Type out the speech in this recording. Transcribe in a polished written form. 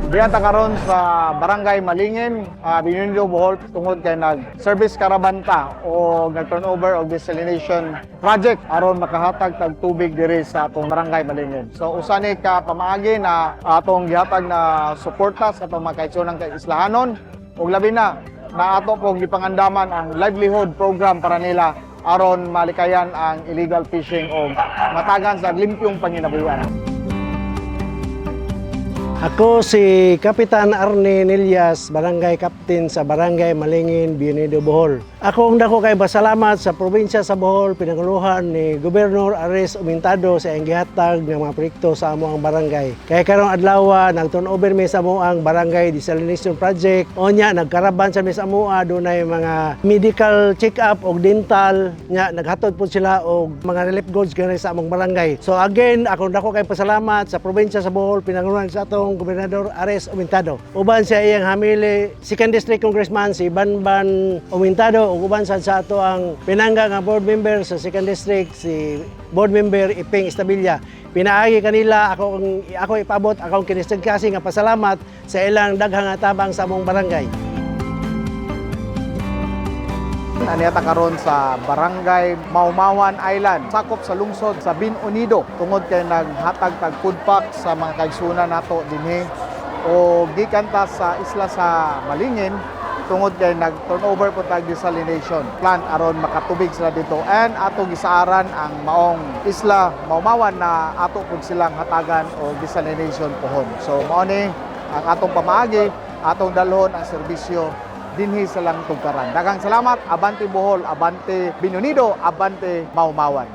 Diyan ta karon sa Barangay Malingin, Binundo, Bohol tungod kay nag-service karabanta o nag-turnover og desalination project aron makahatag tag tubig diri sa atong Barangay Malingin. So usa ni ka pamaagi na atong gihatag na suporta sa atong mga kaigsunan kay islahanon ug labi na ato pong gipangandaman ang livelihood program para nila aron malikayan ang illegal fishing o matagan sa limpyong panginabuhian. Ako si Kapitan Arne Nelias, Barangay Captain sa Barangay Malingin, Binundo, Bohol. Ako ang dako kay pasalamat sa probinsya sa Bohol, pinanguluhan ni Gobernador Ares Umintado sa iyang gihatag ng mga proyekto sa amo ang barangay. Kaya karong adlaw nag-turnover mi sa amo ang Barangay Desalination Project. Onya nagkaraban sa mi sa amo dunay mga medical check-up og dental nya naghatod po sila og mga relief goods gani sa among barangay. So again, ako dako kay pasalamat sa probinsya sa Bohol, pinanguluhan sa atong Gobernador Ares Umintado. Uban sa iyang hamili, 2nd District Congressman si Banban Umintado ug uban sa ato ang pinangga nga board member sa 2nd District si board member Iping Estabilia. Pinaagi kanila ako ipabot akong kinistig kasi nga pasalamat sa ilang daghang tabang sa among barangay. Aniata karon sa Barangay Maumawan Island, sakop sa lungsod sa Binundo tungod kay naghatag tag food pack sa mga kaigsunan nato dinhi o gikan ta sa isla sa Malingin tungod kay nag-turnover po tag desalination plant aron makatubig sila dito and ato gisaaran ang maong isla Maumawan na ato pud silang hatagan o desalination pohon. So mao ni ang atong pamaagi, atong dalhon ang serbisyo dinhi sa lang tugkaran. Daghang salamat, abante Bohol, abante Binundo, abante Maumawan.